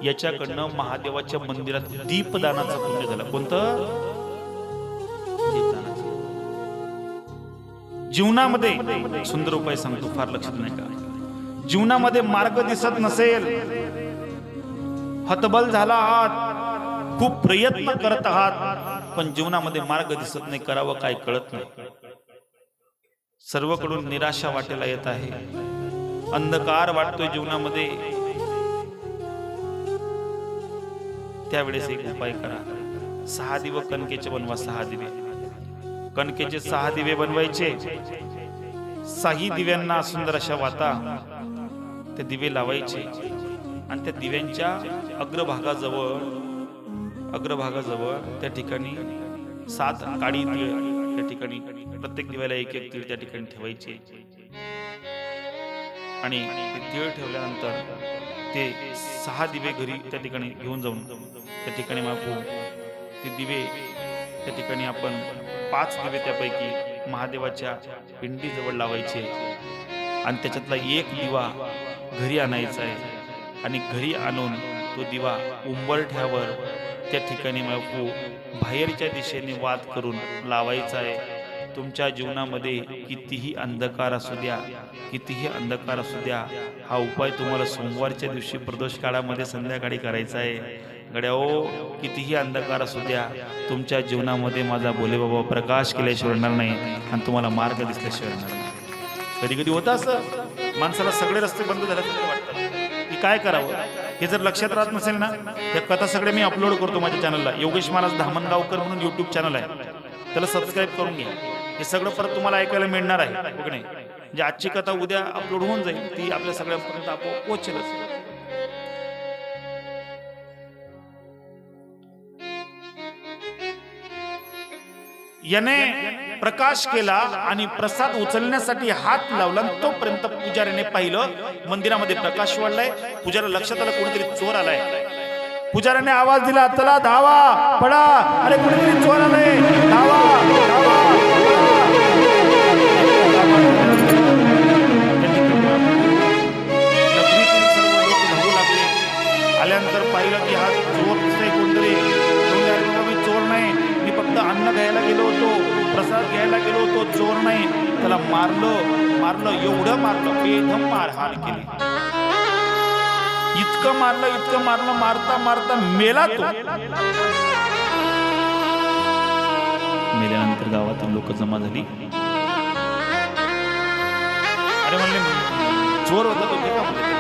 याच्याकडनं महादेवाच्या मंदिरात दीपदानाचा पुण्य झाला. कोणतं, दीपदानाचं. जीवनामध्ये सुंदर उपाय सांगतो, फार लक्षात नाही का, जीवनामध्ये मार्ग दिसत नसेल, हतबल झाला आहात, खूप प्रयत्न करत आहात, पण जीवनामध्ये मार्ग दिसत नाही, करावं काय कळत नाही, सर्वकडून निराशा वाटेला येत आहे, अंधकार वाटतोय जीवनामध्ये, त्यावेळेस एक उपाय करा. 6 दिवे कणकेचे बनवा. 6 दिवे कणकेचे 6 दिवे बनवायचे. 6 दिव्यांना सुंदर अशा वाता, ते दिवे लावायचे, आणि त्या दिव्यांच्या अग्रभागाजवळ त्या ठिकाणी 7 काळी तिळ, त्या ठिकाणी प्रत्येक दिव्याला 1-1 तीळ त्या ठिकाणी ठेवायचे. आणि ते तीळ ठेवल्यानंतर ते 6 दिवे घरी त्या ठिकाणी घेऊन जाऊन त्या ठिकाणी मागून ते दिवे त्या ठिकाणी आपण 5 दिवे त्यापैकी महादेवाच्या पिंडीजवळ लावायचे, आणि त्याच्यातला 1 दिवा घरी आणायचा आहे, आणि घरी आणून तो दिवा उंबरठ्यावर त्या ठिकाणी मागू बाहेरच्या दिशेने वाद करून लावायचा आहे. तुमच्या जीवनामध्ये कितीही अंधकार असू द्या, कितीही अंधकार असू द्या, हा उपाय तुम्हाला सोमवारच्या दिवशी प्रदोष काळामध्ये संध्याकाळी करायचा आहे. गड्याओ, कितीही अंधकार असू द्या, तुमच्या जीवनामध्ये माझा भोलेबाबा प्रकाश केल्याशिवाय येणार नाही, आणि तुम्हाला मार्ग दिसल्याशिवाय येणार नाही. कधी कधी होतं असं, माणसाला सगळे रस्ते बंद झाल्यासारखं वाटतं की काय करावं. हे जर लक्षात राहत नसेल ना, त्या कथा सगळे मी अपलोड करतो माझ्या चॅनलला. योगेश महाराज धामणगावकर म्हणून यूट्यूब चॅनल आहे, त्याला सबस्क्राईब करून घ्या. हे सगळं परत तुम्हाला ऐकायला मिळणार आहे, बघ नाही. म्हणजे आजची कथा उद्या अपलोड होऊन जाईल, ती आपल्या सगळ्यांपर्यंत आपोआप पोहोचेलच. याने प्रकाश केला आणि प्रसाद उचलण्यासाठी हात लावला, तोपर्यंत पुजाऱ्याने पाहिलं मंदिरामध्ये प्रकाश वाढलाय. पुजाऱ्याला लक्षात आलं कोणीतरी चोर आलाय. पुजाऱ्याने आवाज दिला, चला धावा, पळा, अरे कोणीतरी चोर आलाय, धावा, धावा. प्रसाद घ्यायला गेलो तो चोर नाही, त्याला मारलं एवढं मारलं, बेदम मारहाण केली. इतकं मारलं, मारता मारता मेला तो. मेल्यानंतर गावातील लोक जमा झाली. अरे म्हणले चोर होता तो, का म्हणले.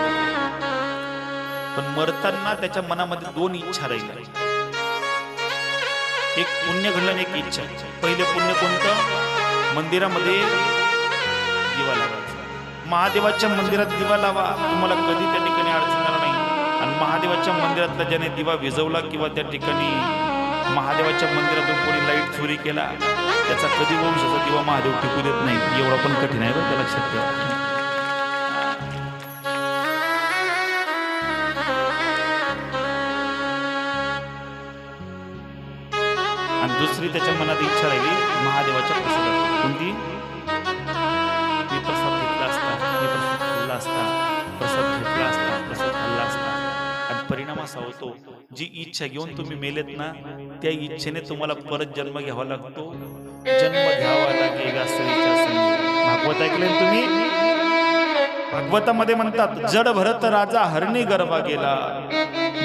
पण मरताना त्याच्या मनामध्ये दोन इच्छा राहिल्या. एक पुण्य घडलं आणि एक इच्छा. पहिले पुण्य कोणतं? मंदिरामध्ये दिवा लावायचा. महादेवाच्या मंदिरात दिवा लावा, तुम्हाला कधी त्या ठिकाणी अडचण येणार नाही. आणि महादेवाच्या मंदिरातला ज्याने दिवा विझवला किंवा त्या ठिकाणी महादेवाच्या मंदिरातून कोणी लाईट चोरी केला, त्याचा कधी वंशाचा दिवा महादेव टिकू देत नाही. एवढा पण कठीण आहे बरं, लक्षात ठेवा. आणि दुसरी त्याच्या मनात इच्छा राहिली महादेवाच्या प्रसादाची. कोणती? मी प्रसाद घेतला असता, मी प्रसाद खाल्ला असता, प्रसाद घेतला असता, प्रसाद खाल्ला असता. आणि परिणाम असा होतो, जी इच्छा घेऊन तुम्ही मेलेत ना, त्या इच्छेने तुम्हाला परत जन्म घ्यावा लागतो. जन्म घ्यावा लागेल असं विचार. भागवत ऐकले तुम्ही? भागवतामध्ये म्हणतात, जड भरत राजा हरणी गर्भा गेला,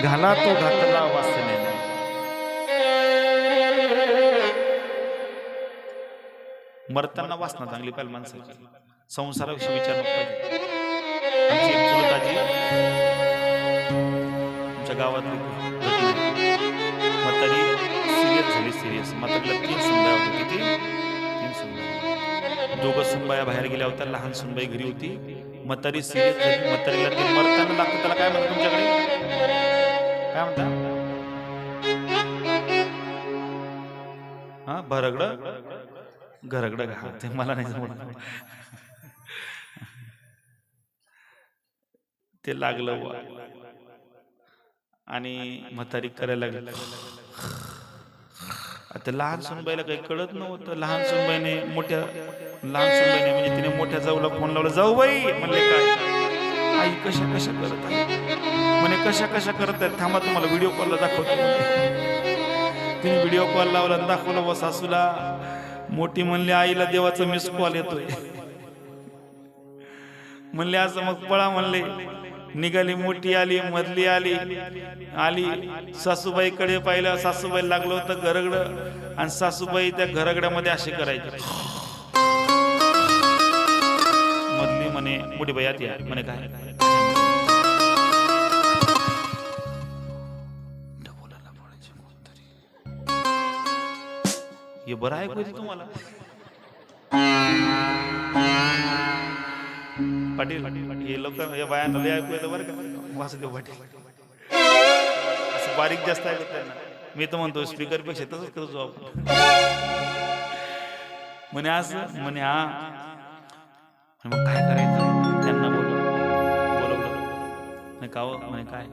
घाला तो घातला वासनेने. मरताना वासना चांगली पाहिजे माणसाची, संसाराविषयी विचार नको पाहिजे. आमची एक चुलत आजी आमच्या गावातली म्हातारी सिरियस झाली. सिरियस म्हातारीला 3 सुनबाया होती. किती? 3 सुनबाया. 2 सुनबाया बाहेर गेल्या होत्या, लहान सुनबाई घरी होती. म्हातारी सिरियस झाली. म्हातारीला ते मरताना लागतं. त्याला काय म्हणतात तुमच्याकडे? काय म्हणतात? हा, भरगड घरगड घा. ते मला नाही जमत. ते लागलं आणि म्हातारी करायला लागली. आता लहान सुनबाईला काही कळत नव्हतं. लहान सुनबाईने म्हणजे तिने मोठ्या जाऊला फोन लावला. जाऊ बाई म्हणले, काय आई कशा कशा करत आहे? म्हणे कशा कशा करत आहेत, थांबा तुम्हाला व्हिडिओ कॉलला दाखवतो. तिने व्हिडिओ कॉल लावला आणि दाखवला व सासूला. मोठी म्हणली, आईला देवाचा मिस कॉल येतोय. म्हणले असं मग पळा म्हणले. निघाली. मोठी आली, मधली आली. सासूबाईकडे पाहिलं. सासूबाई लागलं होतं घरगड आणि सासूबाई त्या घरगड्यामध्ये असे करायचे. मधली म्हणे, मोठी बाई आती आहे म्हणे, काय हे बरं आहे कधी तुम्हाला? पाटील हे लोक या बायांना लय ऐकू येतं बरं का. वासुदेव पाटील असं बारीक जास्त ऐकत त्यांना. मी तर म्हणतो स्पीकर पेक्षा तसंच करतो आपण. म्हणे असं म्हणे, हा मग काय करायचं? त्यांना बोलवलं नाही का? म्हणे काय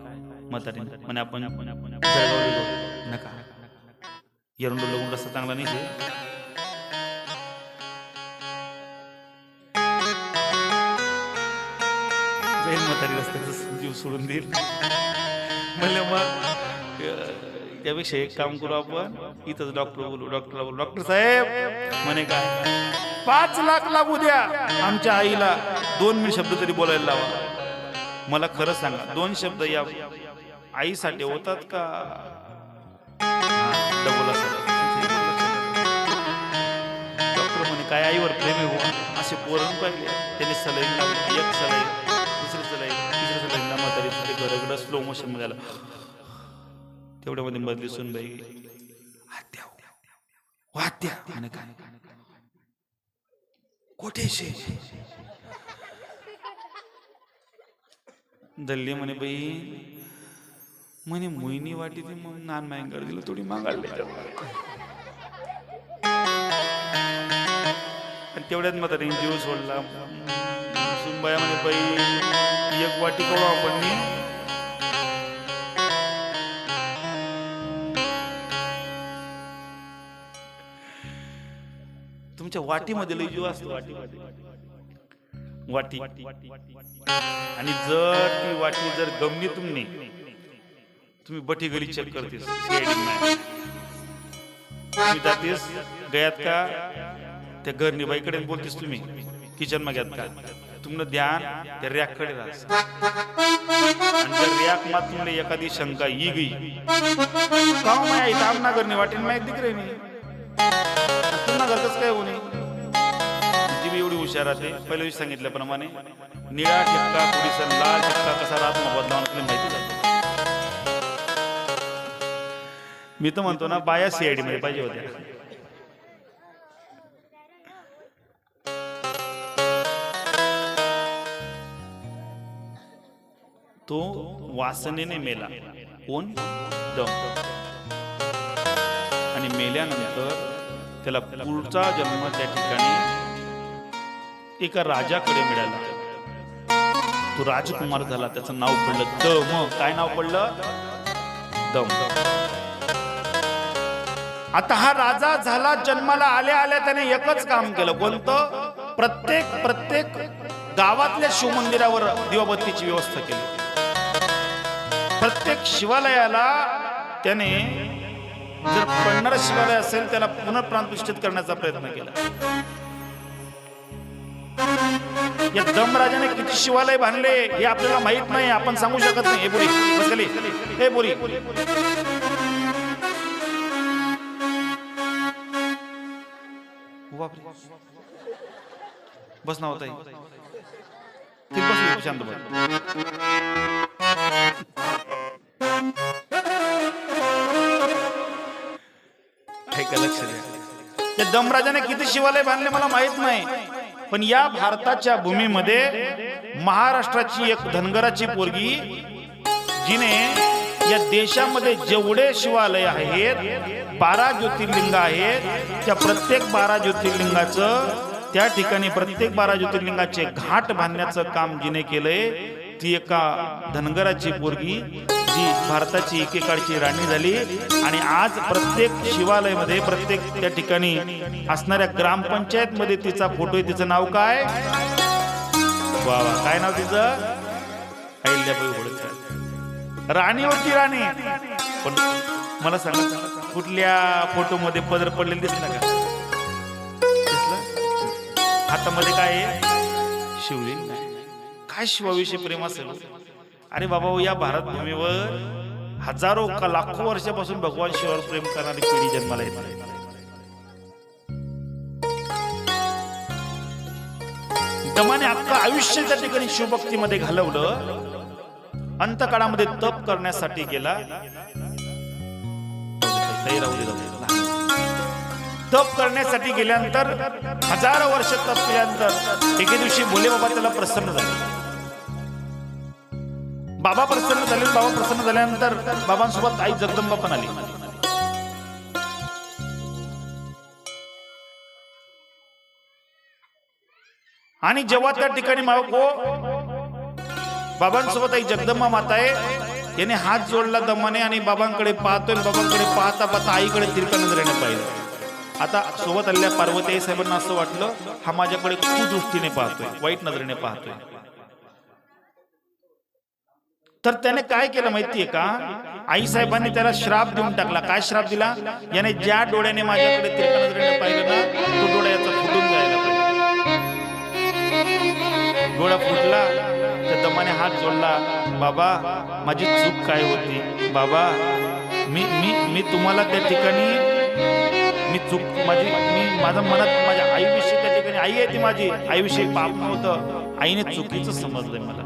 म्हातारी म्हणे, आपण नका, एरंडो लगून रस्ता चांगला नाही. जाईल म्हातारी रस्त्याचा जीव सोडून देईल. म्हणलं मग त्यापेक्षा एक काम करू आपण, इथंच डॉक्टरला बोलू. डॉक्टर साहेब म्हणे, काय 5 लाख लागू द्या आमच्या आईला, 2 मिनिट शब्द तरी बोलायला लावा. मला खरं सांगा, 2 शब्द या आईसाठी होतात का? डॉक्टर म्हणे, काय आईवर प्रेम आहे असे पोरण पाहिले. त्याने सलाईन लावली. 1 सलाईन, 2री सलाईन, 3री सलाईन. म्हातारी घरगडं स्लो मोशन मध्ये आलं. तेवढ्यामध्ये मधली सुनबाई, वात्या म्हणे, काय कोठेशे? दल्ली म्हणे, बाई म्हणे मोहिनी वाटी ती मग नान मायंकर दिलं थोडी मागायला. तेवढ्यात म्हातारीने जीव सोडला. सुनबाया म्हणे, बाई 1 वाटी कळू आपण. तुमच्या वाटीमध्ये लय जीव असतो. वाटी आणि जर ती वाटी जर गमली तुम्ही बठी गली चेक करतेस, तुम्ही जातेस गयात का त्या घर निबाईकडे बोलतेस तुम्ही किचन मध्ये का तुमनं ध्यान त्या रॅककडे राहा आणि जर रॅक मा तुमने एखादी शंका ही गई का माय इथं ना घर वाटेल माहिती दिख रे नाही पुन्हा घर कसं काय होणे ती बी एवढी हुशार आहे पहिल्या सांगितल्याप्रमाणे निळा ठिपका थोडीसा लाल ठिपका कसा राहत मग बदलावून आपल्याला माहिती झालं मी तर म्हणतो ना बाया सीआयडी मध्ये पाहिजे होत्या तो वासनेने मेला कोण दम आणि मेल्यानंतर त्याला पुढचा जन्म त्या ठिकाणी एका राजाकडे मिळाला तो राजकुमार झाला त्याचं नाव पडलं दम काय नाव पडलं दम आता हा राजा झाला जन्माला आल्या आल्या त्याने एकच काम केलं कोणतं प्रत्येक गावातल्या शिवमंदिरावर दिवाबत्तीची व्यवस्था केली प्रत्येक शिवालयाला त्याने जर पडणारं शिवालय असेल त्याला पुनर्प्राणप्रतिष्ठित करण्याचा प्रयत्न केला या दमराजाने किती शिवालय बांधले हे आपल्याला माहित नाही आपण सांगू शकत नाही हे बोरी बस खाली हे बोरी बस ना होता बस शांत बस लक्ष द्या या दमराजाने किती शिवालय बांधले मला माहित नाही पण या भारताच्या भूमीमध्ये महाराष्ट्राची एक धनगराची पोरगी जिने या देशामध्ये जेवढे शिवालय आहेत 12 ज्योतिर्लिंग आहेत त्या प्रत्येक 12 ज्योतिर्लिंगाचं त्या ठिकाणी प्रत्येक 12 ज्योतिर्लिंगाचे घाट बांधण्याचं काम जिने केलंय ती एका धनगराची पोरगी जी भारताची एकेकाळची राणी झाली आणि आज प्रत्येक शिवालयामध्ये प्रत्येक त्या ठिकाणी असणाऱ्या ग्रामपंचायत मध्ये तिचा फोटो आहे तिचं नाव काय वा वा काय नाव तिचं अहिल्याबाई होळकर राणी होती राणी पण मला सांगा कुठल्या फोटो मध्ये पदर पडलेलं दिसला का दिसला हातामध्ये काय आहे शिवलिंग काय शिवाविषयी प्रेम असेल अरे बाबा या भारत भूमीवर हजारो का लाखो वर्षापासून भगवान शिवावर प्रेम करणारी पिढी जन्माला येत आहे दमाने अख्खं आयुष्य त्या ठिकाणी शिवभक्तीमध्ये घालवलं अंतकाळामध्ये तप करण्यासाठी गेला तप करण्यासाठी गेल्यानंतर हजारो वर्ष तप केल्यानंतर एके दिवशी भोले बाबा त्याला प्रसन्न झाले बाबा प्रसन्न झाल्यानंतर बाबांसोबत आई जगदंबा पण आली आणि जेव्हा त्या ठिकाणी बाबांसोबत आई जगदंबा माता आहे याने हात जोडला दमाने आणि बाबांकडे पाहतोय बाबांकडे पाहता पाहता आईकडे तिरका नजरेने पाहिलं आता सोबत आलेल्या पार्वती आई साहेबांना असं वाटलं हा माझ्याकडे कुदृष्टीने पाहतोय वाईट नजरेने पाहतोय तर त्याने काय केलं माहितीये का आई साहेबांनी त्याला श्राप देऊन टाकला काय श्राप दिला याने ज्या डोळ्याने माझ्याकडे तिरका नजरेने पाहिलं ना तो डोळा याचा फुटून जायला पाहिजे डोळा फुटला तर दमाने हात जोडला बाबा माझी चूक काय होती बाबा मी तुम्हाला त्या ठिकाणी मी चूक माझ्या मनात माझ्या आईविषयी त्या ठिकाणी आई आहे ती माझी आईविषयी पाप नव्हतं आईने चुकीचं समजलंय मला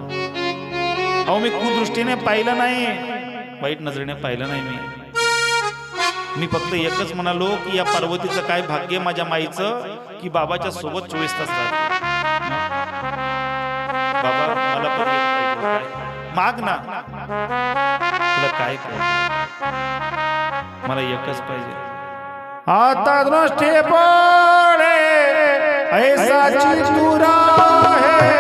अहो मी कुदृष्टीने पाहिलं नाही वाईट नजरेने पाहिलं नाही मी फक्त एकच म्हणालो की या पार्वतीचं काय भाग्य माझ्या माईचं की बाबाच्या सोबत 24 तास राहते बाबा मला पण माग ना तुला काय मला एकच पाहिजे आता दृष्टी पडे ऐसा चितुरा है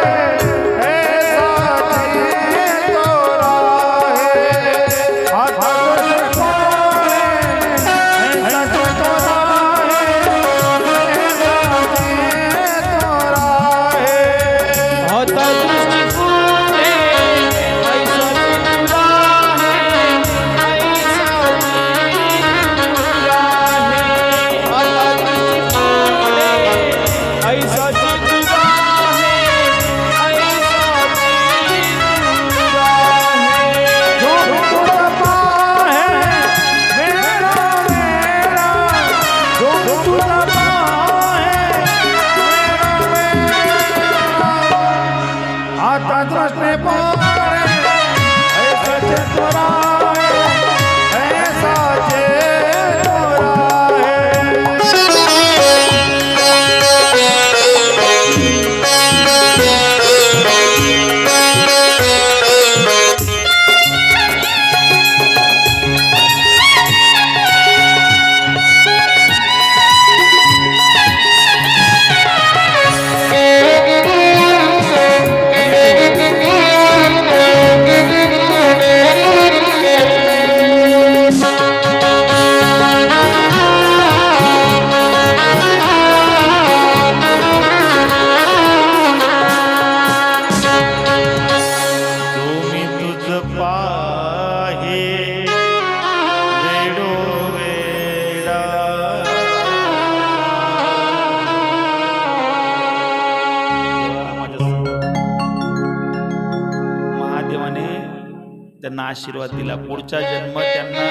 आशीर्वाद दिला. पुढचा जन्म त्यांना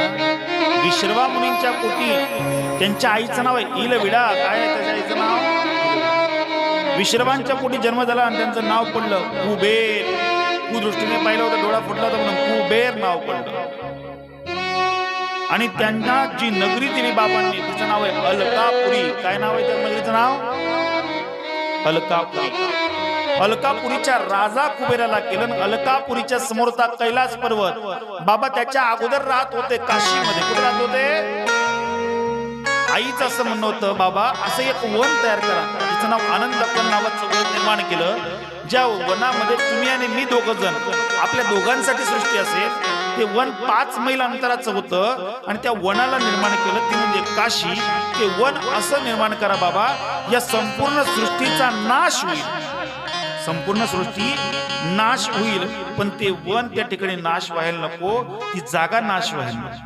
विश्रवा मुनींच्या पोटी, त्यांच्या आईचं नाव आहे इलविडा. काय आहे त्याच्या आईचं नाव? विश्रवांच्या पोटी जन्म झाला आणि त्यांचं नाव पडलं कुबेर. कुदृष्टीने पाहिलं होतं, डोळा फुटला होता म्हणून कुबेर नाव पडलं. आणि त्यांना जी नगरी दिली बाबांनी, तिचं नाव आहे अलकापुरी. काय नाव आहे त्या नगरीचं नाव? अलकापुरी. अलकापुरीच्या राजा कुबेराला केलं. अलकापुरीच्या समोरचा कैलास पर्वत. बाबा त्याच्या अगोदर राहत होते काशीमध्ये. कुठे राहत होते? आईचं असं म्हणणं होतं, बाबा असं एक वन तयार करा, तिचं नाव आनंदवन नावाचं वन निर्माण केलं, ज्या वनामध्ये तुम्ही आणि मी दोघं जण, आपल्या दोघांसाठी सृष्टी असेल. ते वन 5 मैल अंतराचं होतं आणि त्या वनाला निर्माण केलं, ते म्हणजे काशी. ते वन असं निर्माण करा बाबा, या संपूर्ण सृष्टीचा नाश होईल. संपूर्ण सृष्टी नाश होईल, पण ते वन त्या ठिकाणी नाश व्हायला नको, ती जागा नाश व्हायला नको.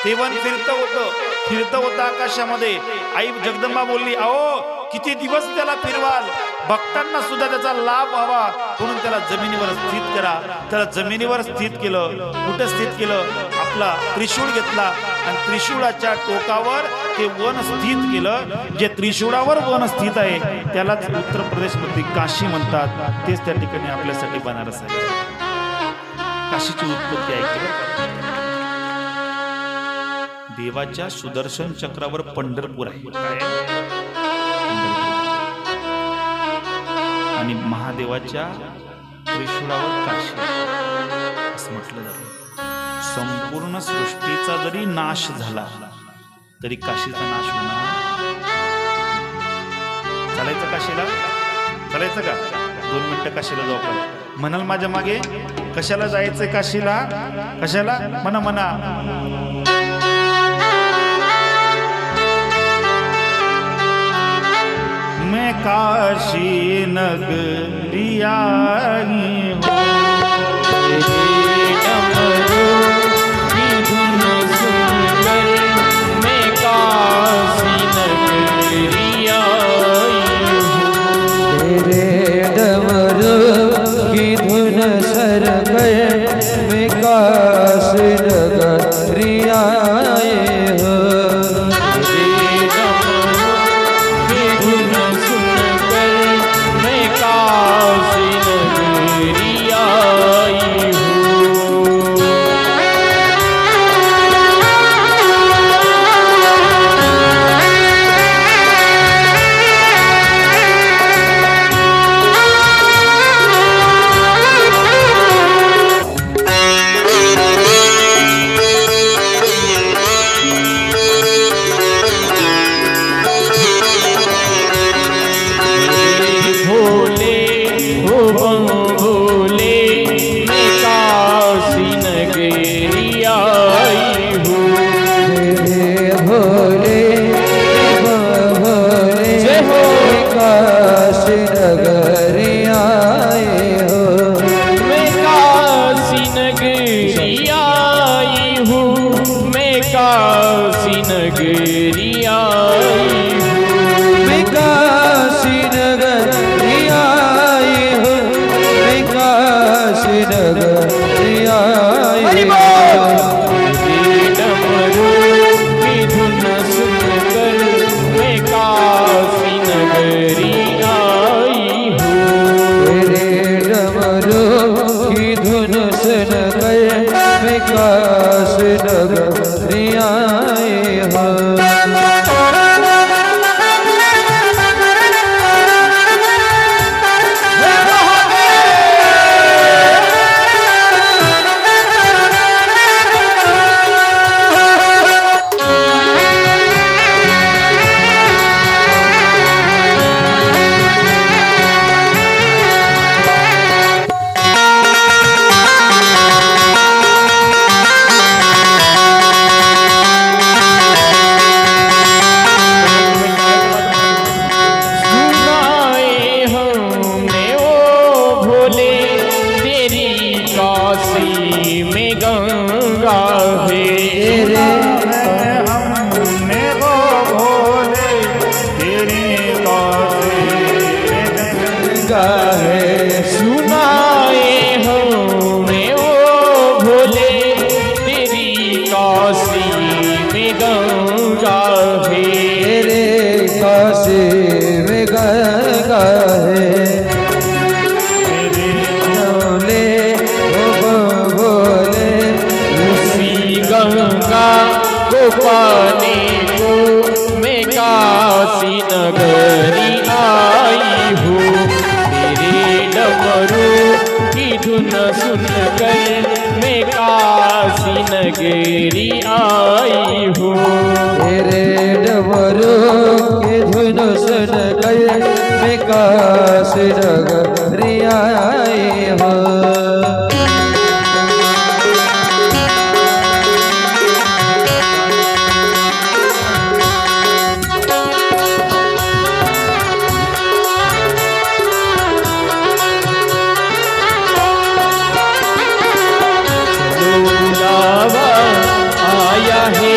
ते वन फिरत होतं आकाशामध्ये. आई जगदंबा बोलली, अहो किती दिवस त्याला फिरवाल, भक्तांना सुद्धा त्याचा लाभ व्हावा, म्हणून त्याला जमिनीवर स्थित करा. त्याला जमिनीवर स्थित केलं. कुठे स्थित केलं? आपला त्रिशूळ घेतला आणि त्रिशूळाच्या टोकावर ते वन स्थित केलं. जे त्रिशूळावर वन स्थित आहे त्यालाच उत्तर प्रदेशमध्ये काशी म्हणतात. तेच त्या ठिकाणी आपल्यासाठी बनारस आहे. काशीची उत्पत्ती आहे. देवाच्या सुदर्शन चक्रावर पंढरपूर आहे. काय? आणि महादेवाच्या त्रिशूळावर काशी, असं म्हटलं जातं. संपूर्ण सृष्टीचा जरी नाश झाला तरी काशीचा नाश होणार. चालायचं काशीला? चालायचं का? 2 मिनिटं काशीला जाऊ आपण. म्हणाल माझ्या मागे, कशाला जायचंय काशीला? कशाला? म्हणा. मैं काशी नगरी आई हूँ, मैं काशी नगरी आई हूँ. तेरे डमरू की धुन सर गए, मैं काशी नगरी आए हो. सुनाए हमने पाने को मैं काशी नगरी आई हूँ। तेरे डमरू की धुन सुनकर मैं काशी नगरी आई हूँ। तेरे डमरू की धुन सुन कर मैं काशी नगरी आई हूँ। बुलावा आया है,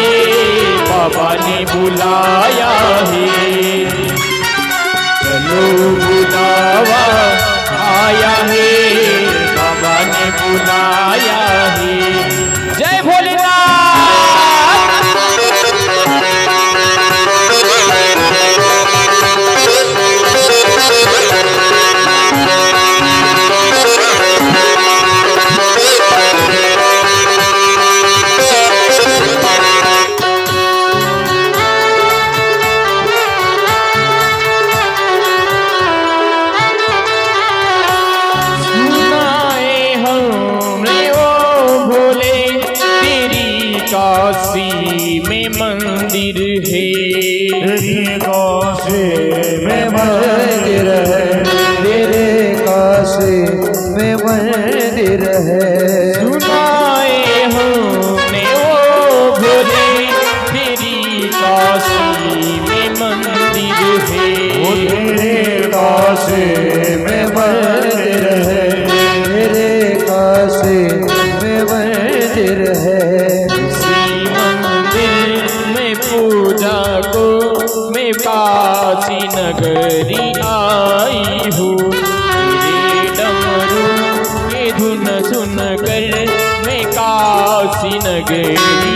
बाबा ने बुलाया है। चलो बुलावा आया है, बाबा ने बुलाया है। जय भोलेनाथ। काशी में मंदिर है, तेरी काशी में मंदिर है, तेरे काशी में मंदिर है। सुनाए हमने ओ भोले तेरी काशी में मंदिर है। वो तेरे काशी में मंदिर है, तेरे काशी में मंदिर है। पूजा को मैं काशी नगरी आई हूँ। तेरे डमरू की धुन सुन कर मैं काशी नगरी